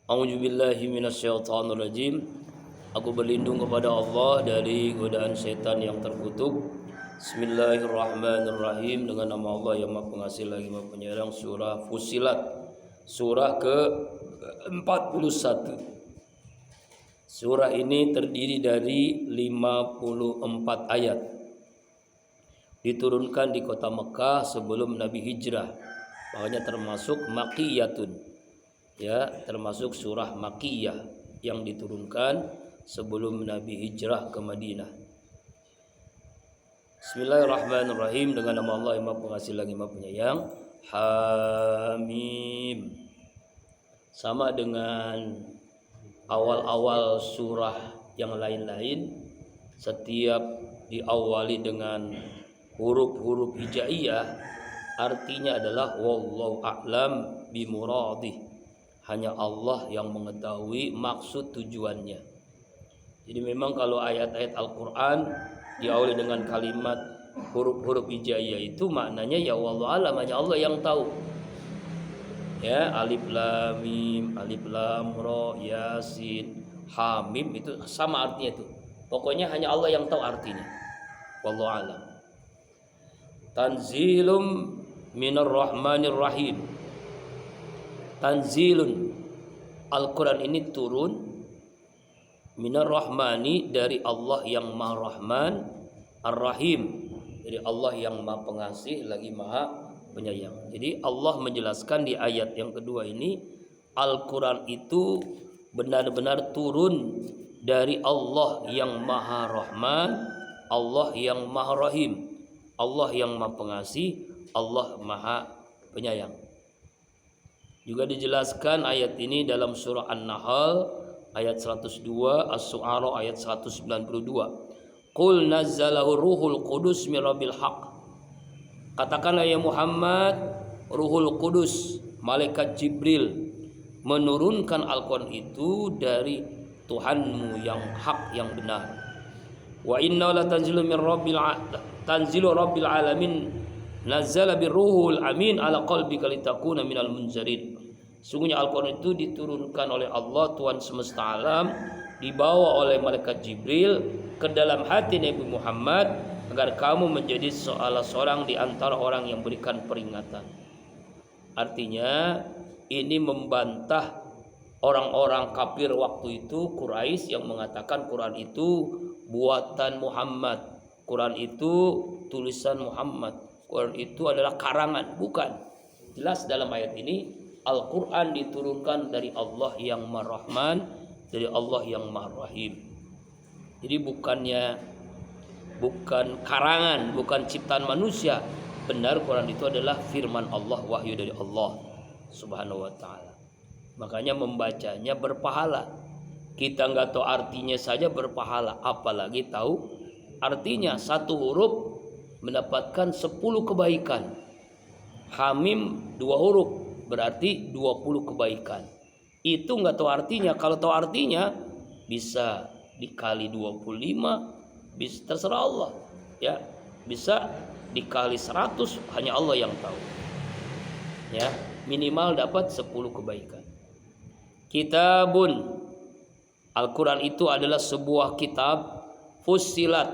A'udzubillahi minasyaitonirrajim. Aku berlindung kepada Allah dari godaan setan yang terkutuk. Bismillahirrahmanirrahim. Dengan nama Allah yang Maha Pengasih lagi Maha Penyayang. Surah Fussilat, surah ke-41. Surah ini terdiri dari 54 ayat. Diturunkan di kota Mekah sebelum Nabi hijrah. Makanya termasuk Makkiyatun. Ya, termasuk surah Makkiyah yang diturunkan sebelum Nabi hijrah ke Madinah. Bismillahirrahmanirrahim. Dengan nama Allah yang Maha Pengasih lagi Maha Penyayang. Hamim. Sama dengan awal-awal surah yang lain-lain, setiap diawali dengan huruf-huruf hijaiyah, artinya adalah wallahu a'lam bimuradih. Hanya Allah yang mengetahui maksud tujuannya. Jadi memang kalau ayat-ayat Al-Quran diawali dengan kalimat huruf-huruf hijaiyah itu maknanya ya wallahu a'lam, hanya Allah yang tahu. Ya, alif lam mim, alif lam ra, yasin, hamim, itu sama artinya itu. Pokoknya hanya Allah yang tahu artinya. Wallahu a'lam. Tanzilum minar rahmanir rahim. Tanzilun, Al-Quran ini turun minar rahmani, dari Allah yang Maha Rahman, Ar-Rahim, dari Allah yang Maha Pengasih lagi Maha Penyayang. Jadi Allah menjelaskan di ayat yang kedua ini, Al-Quran itu benar-benar turun dari Allah yang Maha Rahman, Allah yang Maha Rahim, Allah yang Maha Pengasih, Allah Maha Penyayang. Juga dijelaskan ayat ini dalam surah An-Nahl ayat 102, As-Su'ara ayat 192. Qul nazzalahu ruhul qudus min rabbil haq. Katakanlah ya Muhammad, Ruhul Qudus, malaikat Jibril, menurunkan Al-Quran itu dari Tuhanmu yang hak, yang benar. Wa inna la tanzilu rabbil alamin, nazzala birruhul amin ala qalbika litakuna minal munzirin. Sungguhnya Al-Quran itu diturunkan oleh Allah, Tuhan semesta alam, dibawa oleh malaikat Jibril ke dalam hati Nabi Muhammad agar kamu menjadi salah seorang di antara orang yang berikan peringatan. Artinya ini membantah orang-orang kafir waktu itu, Quraisy, yang mengatakan Quran itu buatan Muhammad, Quran itu tulisan Muhammad, Quran itu adalah karangan. Bukan. Jelas dalam ayat ini Al-Quran diturunkan dari Allah yang Maha Rahman, dari Allah yang Maha Rahim. Jadi bukan karangan, bukan ciptaan manusia. Benar, Quran itu adalah firman Allah, wahyu dari Allah Subhanahu wa ta'ala. Makanya membacanya berpahala. Kita nggak tahu artinya saja berpahala, apalagi tahu artinya. Satu huruf mendapatkan 10 kebaikan. Hamim 2 huruf berarti 20 kebaikan. Itu nggak tahu artinya. Kalau tahu artinya bisa dikali 25, bisa, terserah Allah. Ya, bisa dikali 100, hanya Allah yang tahu. Ya, minimal dapat 10 kebaikan. Kitabun, Al-Quran itu adalah sebuah kitab fussilat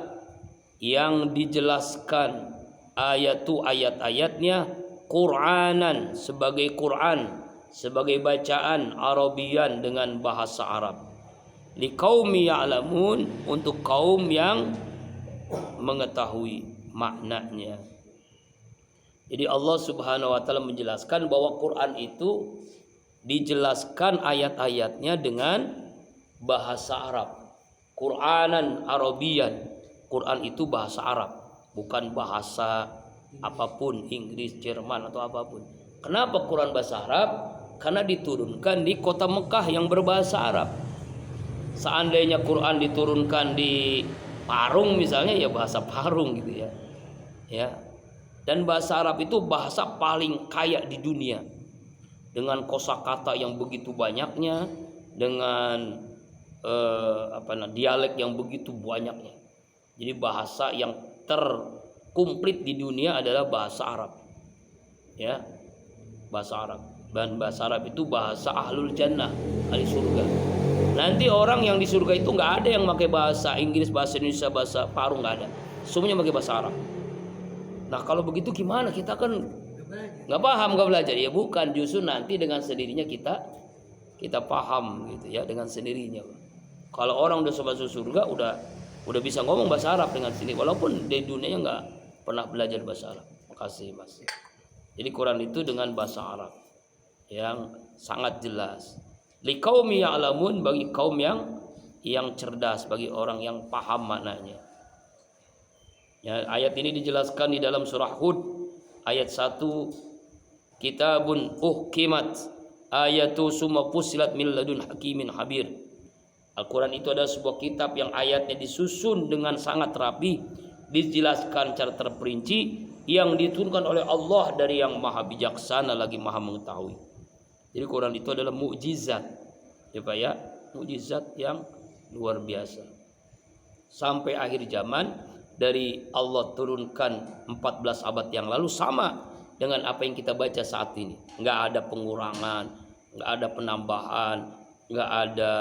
yang dijelaskan ayat-ayatnya Qur'anan, sebagai Quran, sebagai bacaan Arabian dengan bahasa Arab. Liqaumi ya'lamun, untuk kaum yang mengetahui maknanya. Jadi Allah Subhanahu wa ta'ala menjelaskan bahwa Quran itu dijelaskan ayat-ayatnya dengan bahasa Arab. Qur'anan Arabian. Quran itu bahasa Arab, bukan bahasa apapun, Inggris, Jerman atau apapun. Kenapa Quran bahasa Arab? Karena diturunkan di kota Mekah yang berbahasa Arab. Seandainya Quran diturunkan di Parung misalnya, ya bahasa Parung gitu ya. Ya. Dan bahasa Arab itu bahasa paling kaya di dunia, dengan kosakata yang begitu banyaknya, dengan dialek yang begitu banyaknya. Jadi bahasa yang terkumplit di dunia adalah bahasa Arab. Ya, bahasa Arab. Dan bahasa Arab itu bahasa ahlul jannah, ahli surga. Nanti orang yang di surga itu nggak ada yang pakai bahasa Inggris, bahasa Indonesia, bahasa Paru, nggak ada. Semuanya pakai bahasa Arab. Nah kalau begitu gimana? Kita kan nggak paham, nggak belajar. Ya bukan, justru nanti dengan sendirinya kita paham gitu ya, dengan sendirinya. Kalau orang udah masuk surga udah bisa ngomong bahasa Arab dengan sini, walaupun di dunianya nggak pernah belajar bahasa Arab. Makasih Mas. Jadi Quran itu dengan bahasa Arab yang sangat jelas. Liqaumi ya'lamun, bagi kaum yang cerdas, bagi orang yang paham maknanya. Ya, ayat ini dijelaskan di dalam surah Hud ayat 1, kitabun uhkimat ayatu summa fusilat min ladun hakimin habir. Al-Quran itu adalah sebuah kitab yang ayatnya disusun dengan sangat rapi, dijelaskan secara terperinci, yang diturunkan oleh Allah dari yang maha bijaksana lagi maha mengetahui. Jadi Quran itu adalah mukjizat, ya Pak ya, mukjizat yang luar biasa. Sampai akhir zaman, dari Allah turunkan 14 abad yang lalu sama dengan apa yang kita baca saat ini. Nggak ada pengurangan, nggak ada penambahan, nggak ada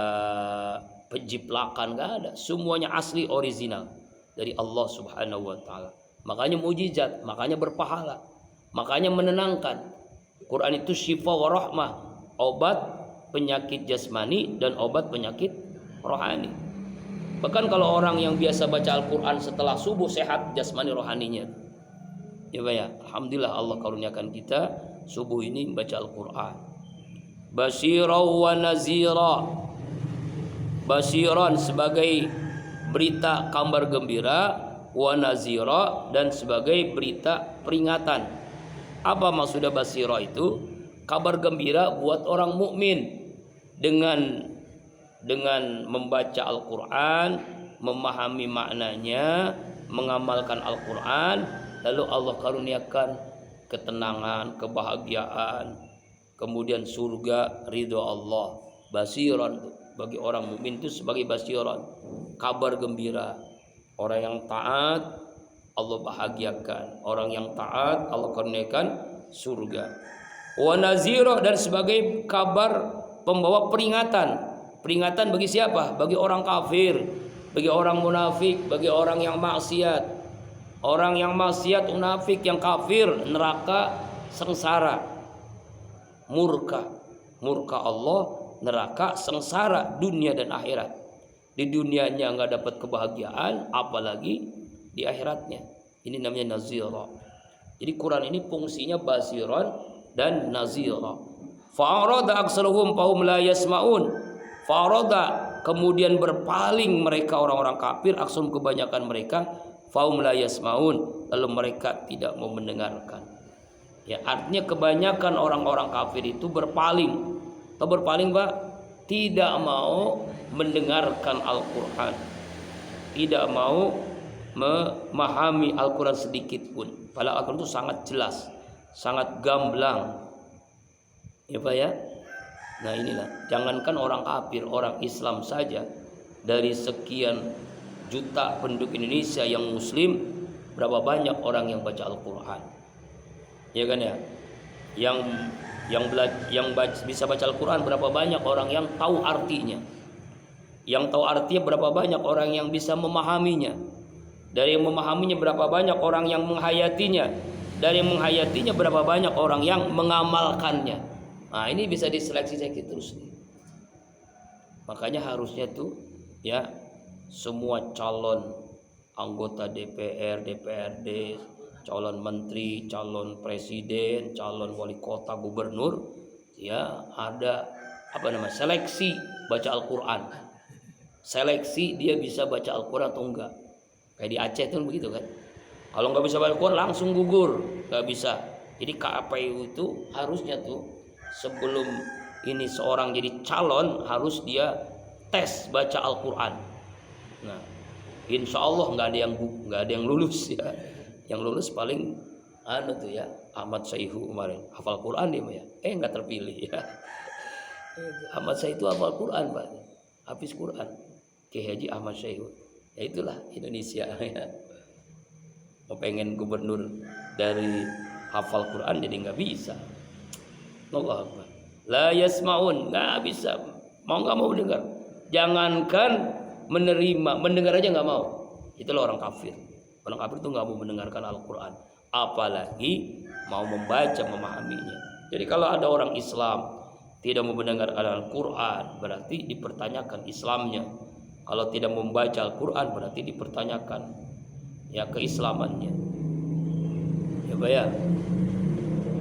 penjiplakan, nggak ada. Semuanya asli original dari Allah Subhanahu wa taala. Makanya mukjizat, makanya berpahala, makanya menenangkan. Quran itu syifa wa rahmah, obat penyakit jasmani dan obat penyakit rohani. Bahkan kalau orang yang biasa baca Al-Quran setelah subuh sehat jasmani rohaninya. Ya Pak ya, alhamdulillah Allah karuniakan kita subuh ini baca Al-Quran. Basyirau wa nazira. Basyiran sebagai berita kabar gembira, wa nazira dan sebagai berita peringatan. Apa maksudnya basyira itu? Kabar gembira buat orang mukmin dengan membaca Al-Quran, memahami maknanya, mengamalkan Al-Quran, lalu Allah karuniakan ketenangan, kebahagiaan, kemudian surga, ridho Allah. Basyiran bagi orang mukmin itu sebagai basyiran, kabar gembira. Orang yang taat Allah bahagiakan, orang yang taat Allah karuniakan surga. Wa nazira dan sebagai kabar pembawa peringatan. Peringatan bagi siapa? Bagi orang kafir, bagi orang munafik, bagi orang yang maksiat. Orang yang maksiat, munafik, yang kafir, neraka, sengsara, murka Allah, neraka, sengsara, dunia dan akhirat. Di dunianya nggak dapat kebahagiaan, apalagi di akhiratnya. Ini namanya nazira. Jadi Quran ini fungsinya basiran dan nazira. Fa'arada aksaruhum fahum la yasmaun. Fa'arada kemudian berpaling mereka orang-orang kafir, aksarum kebanyakan mereka, fahum la yasmaun, lalu mereka tidak mau mendengarkan. Ya, artinya kebanyakan orang-orang kafir itu berpaling. Atau berpaling Pak, tidak mau mendengarkan Al-Quran, tidak mau memahami Al-Quran sedikit pun. Padahal Al-Quran itu sangat jelas, sangat gamblang, ya Pak ya. Nah inilah, jangankan orang kafir, orang Islam saja, dari sekian juta penduduk Indonesia yang muslim, berapa banyak orang yang baca Al-Quran, ya kan ya. Bisa baca Al-Quran, berapa banyak orang yang tahu artinya. Yang tahu artinya berapa banyak orang yang bisa memahaminya. Dari yang memahaminya berapa banyak orang yang menghayatinya. Dari yang menghayatinya berapa banyak orang yang mengamalkannya. Nah ini bisa diseleksi sedikit terus nih. Makanya harusnya tuh ya, semua calon anggota DPR, DPRD, calon menteri, calon presiden, calon wali kota, gubernur, ya ada seleksi baca Al-Quran. Seleksi dia bisa baca Al-Quran atau enggak. Kayak di Aceh itu begitu kan. Kalau nggak bisa baca Al-Quran langsung gugur, nggak bisa. Jadi KPU itu harusnya tuh sebelum ini seorang jadi calon harus dia tes baca Al-Quran. Nah, insya Allah nggak ada yang lulus ya. Yang lulus paling tuh ya, Ahmad Syaihu kemarin hafal Quran dia ya. Nggak terpilih ya. Ahmad Syaihu hafal Quran Pak, hafiz Quran. Kiai Haji Ahmad Syaihu. Ya itulah Indonesia ya. Mau pengen gubernur dari hafal Quran jadi nggak bisa. Allah Akbar. La yasmaun, nggak bisa, nggak mau dengar. Jangankan menerima, mendengar aja nggak mau. Itulah orang kafir. Orang kafir itu nggak mau mendengarkan Al-Quran, apalagi mau membaca, memahaminya. Jadi kalau ada orang Islam tidak mau mendengarkan Al-Quran, berarti dipertanyakan Islamnya. Kalau tidak membaca Al-Quran, berarti dipertanyakan ya keislamannya. Ya bayar.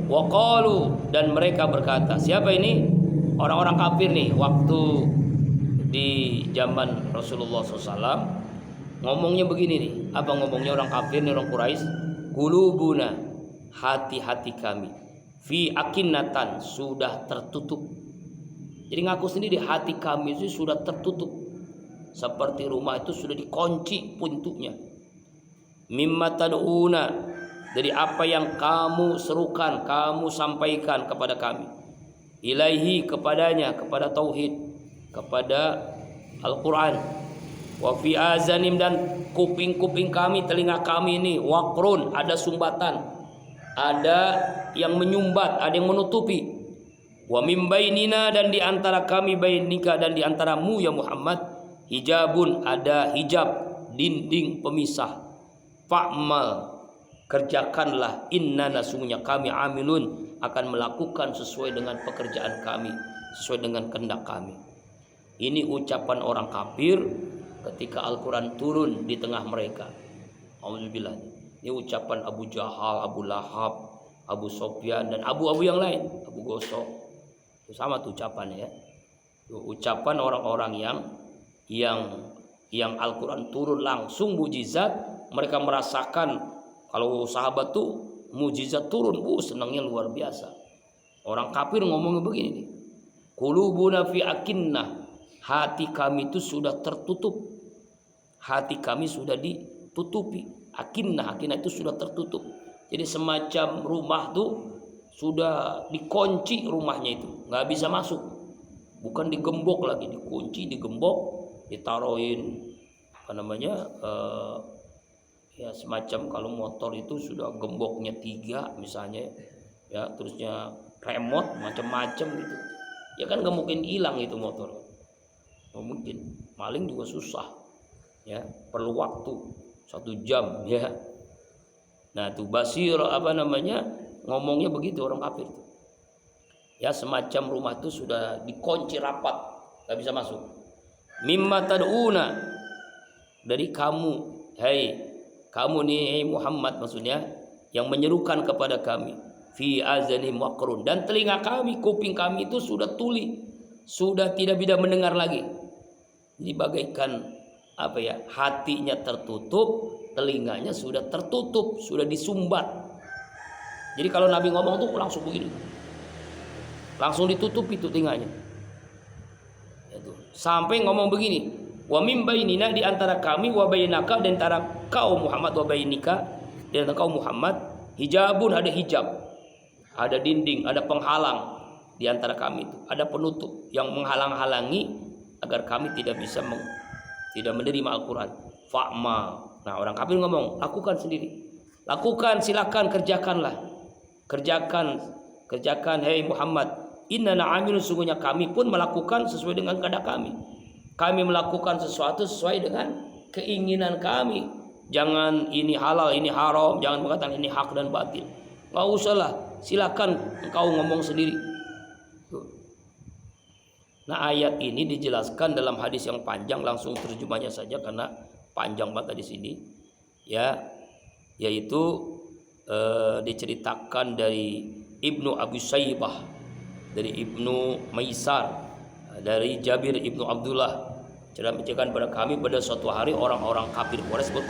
Waqalu, dan mereka berkata, siapa ini? Orang-orang kafir nih, waktu di zaman Rasulullah SAW ngomongnya begini nih. Apa ngomongnya orang kafir nih, orang Quraisy? Qulubuna, hati-hati kami, fi akinnatan, sudah tertutup. Jadi ngaku sendiri, hati kami itu sudah tertutup, seperti rumah itu sudah dikunci pintunya. Mimma tad'una, dari apa yang kamu serukan, kamu sampaikan kepada kami. Ilaihi, kepadanya, kepada tauhid, kepada Al-Quran. Wa fi azanim, dan kuping-kuping kami, telinga kami ini waqrun, ada sumbatan, ada yang menyumbat, ada yang menutupi. Wa mim bainina, dan di antara kami, bainika, dan di antaramu ya Muhammad, hijabun, ada hijab, dinding pemisah. Fa'mal, kerjakanlah, innana, sungguhnya kami, amilun, akan melakukan sesuai dengan pekerjaan kami, sesuai dengan kehendak kami. Ini ucapan orang kafir ketika Al-Quran turun di tengah mereka. Alhamdulillah. Ini ucapan Abu Jahal, Abu Lahab, Abu Sofyan, dan abu-abu yang lain, Abu Gosok. Itu sama tuh ucapannya ya. Ucapan orang-orang yang Al-Quran turun langsung mujizat. Mereka merasakan kalau sahabat tuh mujizat turun, senangnya luar biasa. Orang kafir ngomongnya begini nih. Qulubuna fi akinnah, hati kami itu sudah tertutup. Hati kami sudah ditutupi. Akinnah itu sudah tertutup. Jadi semacam rumah tuh sudah dikunci, rumahnya itu nggak bisa masuk. Bukan digembok lagi, dikunci, digembok, ditaruhin apa namanya? Ya semacam kalau motor itu sudah gemboknya 3 misalnya ya, terusnya remote macam-macam gitu ya, kan gak mungkin hilang itu motor, gak mungkin. Maling juga susah ya, perlu waktu 1 jam ya. Nah tuh basir apa namanya, ngomongnya begitu orang kafir tuh ya, semacam rumah itu sudah dikunci rapat, gak bisa masuk. Mimma tad'una, dari kamu, hai kamu nih Muhammad, maksudnya yang menyerukan kepada kami, fi azanihim waqrun, dan telinga kami, kuping kami itu sudah tuli, sudah tidak bisa mendengar lagi. Jadi bagaikan apa ya, hatinya tertutup, telinganya sudah tertutup, sudah disumbat. Jadi kalau Nabi ngomong tuh langsung begini, langsung ditutup itu telinganya. Itu sampai ngomong begini, wa mim bainina, di antara kami, wa bainaka, dan antara kau Muhammad, wa bainika, di antara kau Muhammad, hijabun, ada hijab, ada dinding, ada penghalang di antara kami itu, ada penutup yang menghalang-halangi agar kami tidak bisa tidak menerima Al-Quran. Fa'ma, nah orang kafir ngomong, lakukan sendiri, lakukan, silakan, kerjakan hei Muhammad, innana amilun, sungguhnya kami pun melakukan sesuai dengan kehendak kami. Kami melakukan sesuatu sesuai dengan keinginan kami. Jangan ini halal, ini haram. Jangan mengatakan ini hak dan batil. Nggak usah lah. Silakan engkau ngomong sendiri. Nah ayat ini dijelaskan dalam hadis yang panjang. Langsung terjemahnya saja karena panjang banget di sini. Ya, yaitu diceritakan dari Ibnu Abi Saybah, dari Ibnu Maisar, dari Jabir Ibnu Abdullah, cerita menceritakan pada kami, pada suatu hari orang-orang kafir Quraisy berkumpul